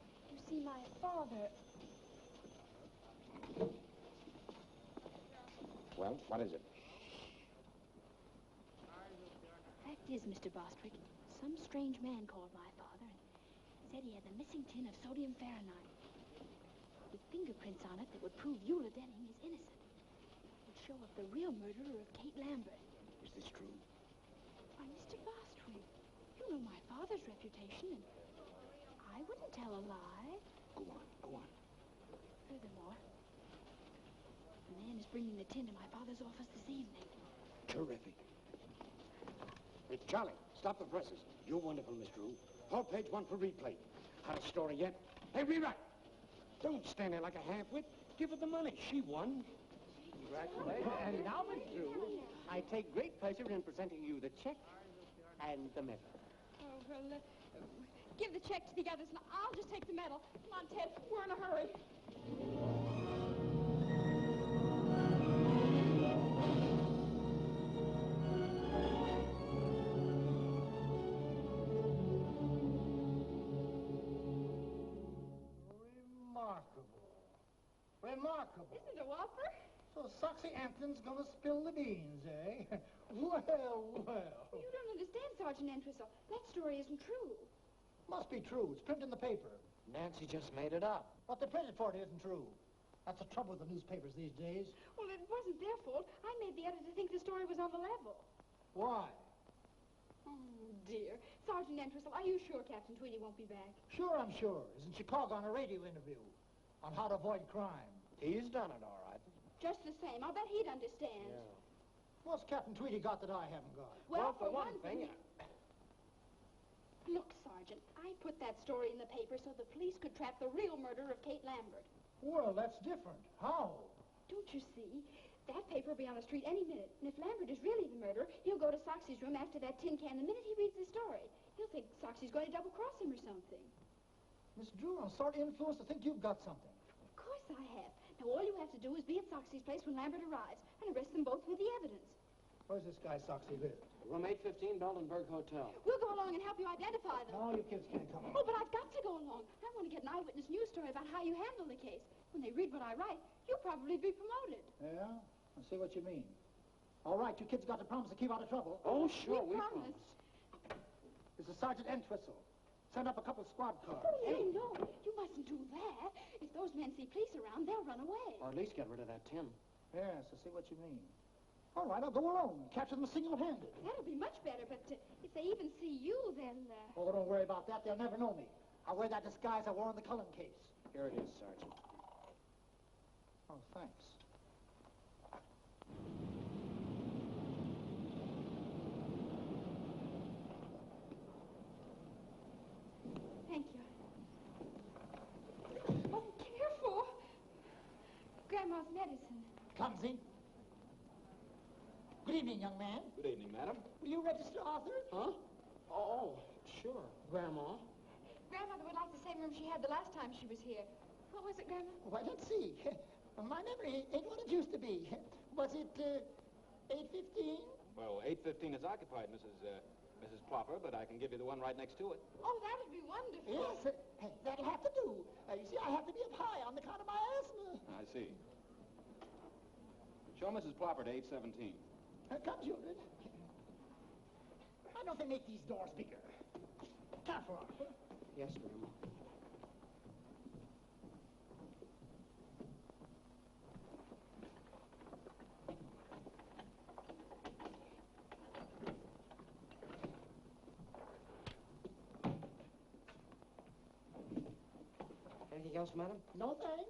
see, my father... Well, what is it? Fact is, Mr. Bostwick, some strange man called my father and said he had the missing tin of sodium fahrenheit with fingerprints on it that would prove Eula Denning is innocent. It would show up the real murderer of Kate Lambert. Is this true? Why, Mr. Bostwick, you know my father's reputation, and I wouldn't tell a lie. Go on, go on. Furthermore, the man is bringing the tin to my father's office this evening. Terrific. Hey, Charlie, stop the presses. You're wonderful, Miss Drew. Hold page 1 for replay. Had a story yet? Hey, rewrite. Don't stand there like a half-wit. Give her the money. She won. Congratulations. And now, Miss Drew, I take great pleasure in presenting you the check and the medal. Oh, well, give the check to the others, and I'll just take the medal. Come on, Ted, we're in a hurry. Remarkable. Isn't it a whopper? So Soxy Anthony's gonna spill the beans, eh? Well, well. You don't understand, Sergeant Entwistle. That story isn't true. Must be true. It's printed in the paper. Nancy just made it up. What they printed for it isn't true. That's the trouble with the newspapers these days. Well, it wasn't their fault. I made the editor think the story was on the level. Why? Oh, dear. Sergeant Entwistle, are you sure Captain Tweedy won't be back? Sure, I'm sure. He's in Chicago on a radio interview on how to avoid crime. He's done it, all right. Just the same. I'll bet he'd understand. Yeah. What's Captain Tweedy got that I haven't got? Well, for one thing... Look, Sergeant, I put that story in the paper so the police could trap the real murderer of Kate Lambert. Well, that's different. How? Don't you see? That paper will be on the street any minute. And if Lambert is really the murderer, he'll go to Soxy's room after that tin can the minute he reads the story. He'll think Soxy's going to double-cross him or something. Miss Drew, I'm sort of influenced to think you've got something. Of course I have. Now, all you have to do is be at Soxy's place when Lambert arrives and arrest them both with the evidence. Where's this guy Soxy live? Room 815, Beldenberg Hotel. We'll go along and help you identify them. No, you kids can't come. Oh, but I've got to go along. I want to get an eyewitness news story about how you handle the case. When they read what I write, you'll probably be promoted. Yeah? I see what you mean. All right, you kids got to promise to keep out of trouble. Oh, sure, we promise. This is Sergeant Entwistle. Send up a couple of squad cars. Oh, no. You mustn't do that. If those men see police around, they'll run away. Or at least get rid of that tin. Yes, I see what you mean. All right, I'll go alone. Capture them single-handed. That'll be much better, but if they even see you, they'll... Oh, don't worry about that. They'll never know me. I'll wear that disguise I wore in the Cullen case. Here it is, Sergeant. Oh, thanks. Thank you. Oh, careful. Grandma's medicine. Clumsy. Good evening, young man. Good evening, madam. Will you register Arthur? Huh? Oh, sure, Grandma. Grandmother would like the same room she had the last time she was here. What was it, Grandma? Why, let's see. My memory ain't what it used to be. Was it 8:15? Well, 8:15 is occupied, Mrs. Plopper, but I can give you the one right next to it. Oh, that would be wonderful. Yes, that'll have to do. You see, I have to be up high on account of my asthma. I see. Show Mrs. Plopper to 8:17. Come, Mildred. Why don't they make these doors bigger? Careful, Arthur. Yes, Grandma. Anything else, madam? No, thanks.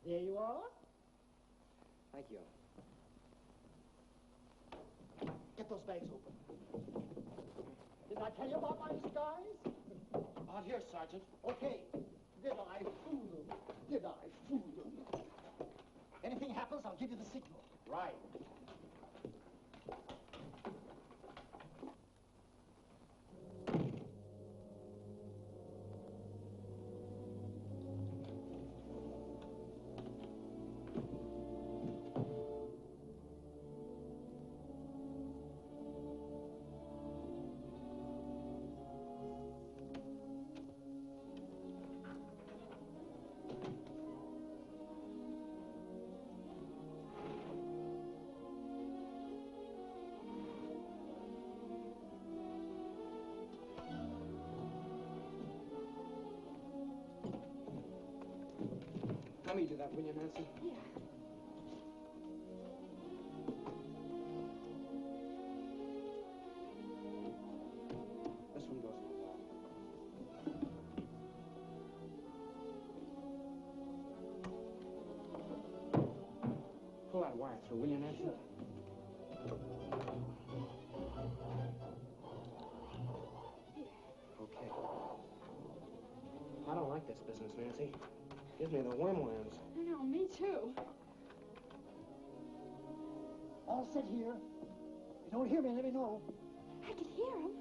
There you are. Thank you. Get those bags open. Didn't I tell you about my disguise? Out here, Sergeant. Okay. Did I fool them? Did I fool them? Anything happens, I'll give you the signal. Right. Let me do that, will you, Nancy? Yeah. This one goes in the bottom. Pull that wire through, will you, Nancy? Sure. Okay. I don't like this business, Nancy. Gives me the whim-whams. I know, me too. All set here. If you don't hear me, let me know. I could hear him.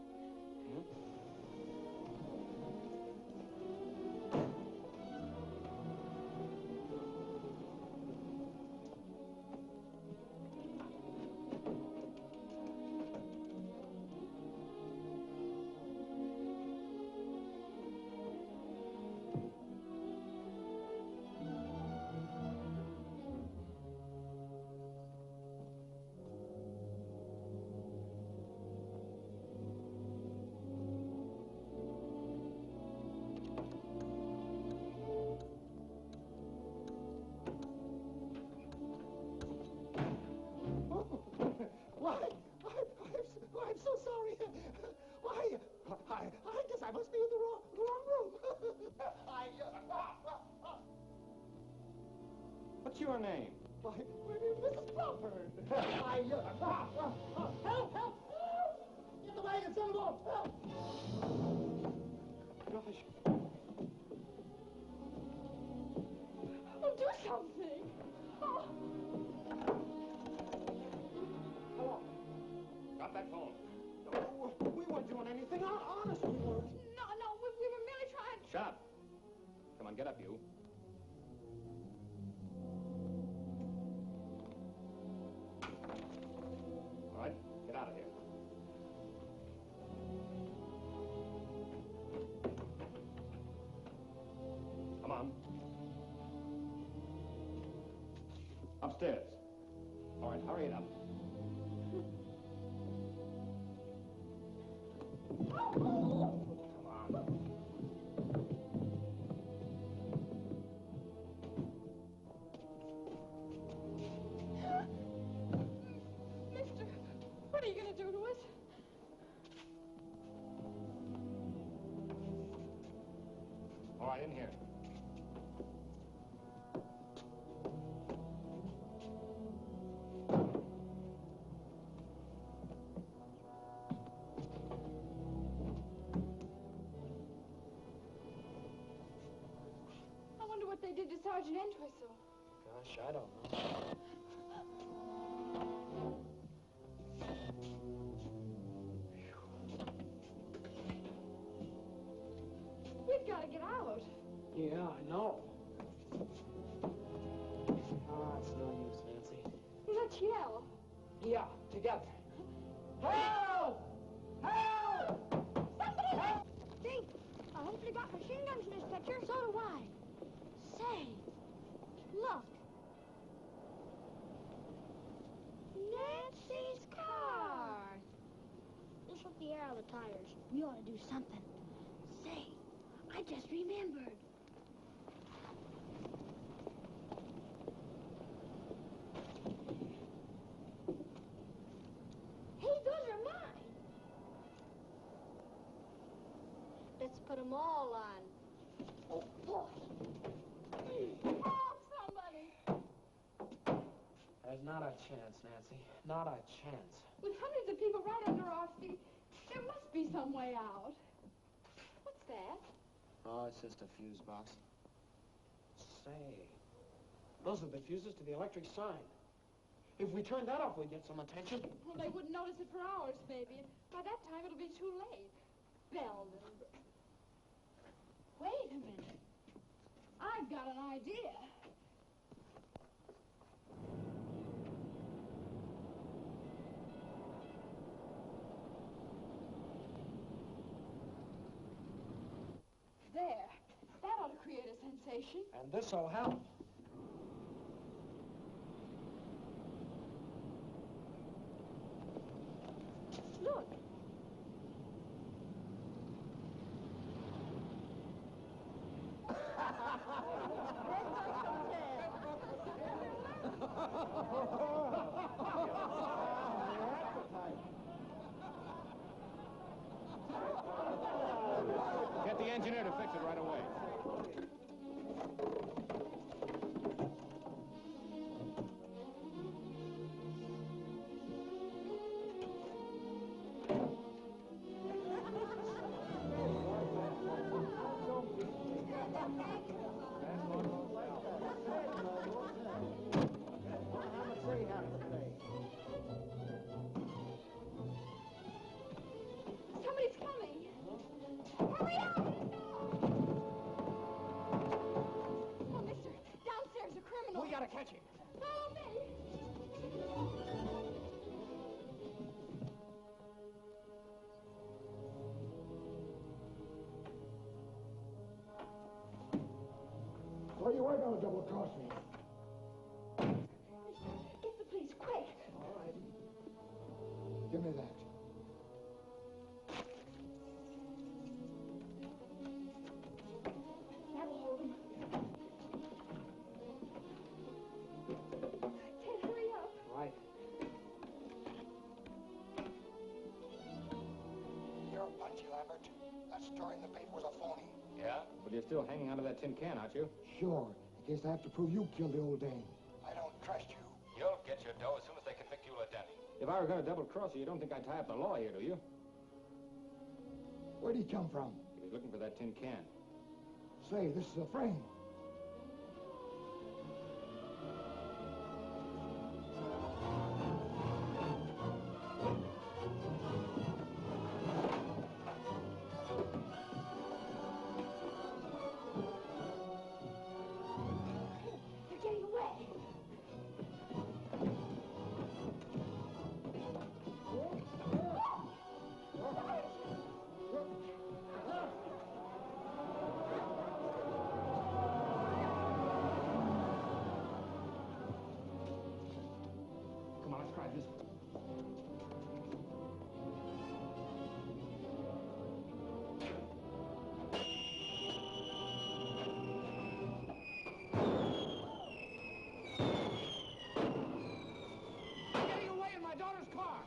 I'm so sorry. Why, I guess I must be in the wrong room. What's your name? Why, Mrs. Crawford. Help! Get the wagon, send them off. Help! Gosh. Oh, do something. Oh. Hello. Got that phone? No, we weren't doing anything. Honest, we weren't. No, we were merely trying... Shut up. Come on, get up, you. All right, get out of here. Come on. Upstairs. All right, hurry it up. All right, in here. I wonder what they did to Sergeant Entwistle. Gosh, I don't know. We've got to get out. Yeah, I know. Ah, it's no use, Nancy. Let's yell. Yeah, together. Help! Help! Somebody help! Think, I hope they got machine guns in this picture. So do I. Say, look. Nancy's car. This will the air out of the tires. We ought to do something. Say, I just remembered. Hey, those are mine. Let's put them all on. Oh, boy. Help, somebody. There's not a chance, Nancy. Not a chance. With hundreds of people right under our feet, there must be some way out. What's that? Oh, it's just a fuse box. Say, those are the fuses to the electric sign. If we turn that off, we'd get some attention. Well, they wouldn't notice it for hours, maybe. By that time, it'll be too late. Belden. Wait a minute. I've got an idea. There. That ought to create a sensation. And this'll help. Look. Get the engineer to fix it right away. Somebody's coming. Hurry up! Oh, mister, downstairs, a criminal. We gotta catch him. Follow me. So you were going to double-cross me. Get the police, quick. All right. Give me that. That'll hold him. Ted, hurry up. Right. You're punchy, Lambert. That story in the paper was a phony. Yeah? But you're still hanging onto that tin can, aren't you? Sure, in case I have to prove you killed the old dame. I don't trust you. You'll get your dough as soon as they convict you, Lieutenant. If I were going to double-cross you, you don't think I'd tie up the law here, do you? Where'd he come from? He was looking for that tin can. Say, this is a frame. They're getting away. Come on, let's try this. I'm getting away in my daughter's car.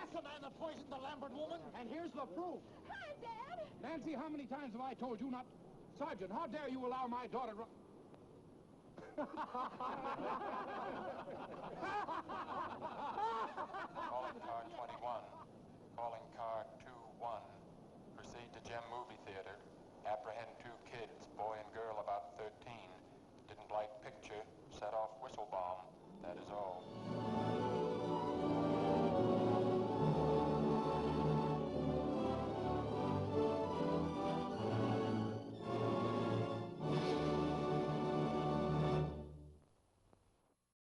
That's the man that poisoned the Lambert woman. And here's the proof. Hi, Dad. Nancy, how many times have I told you not... Sergeant, how dare you allow my daughter to... Calling car 21. Calling car 21. Proceed to Gem Movie Theater. Apprehend 2 kids, boy and girl about 13. Didn't like picture. Set off whistle bomb. That is all.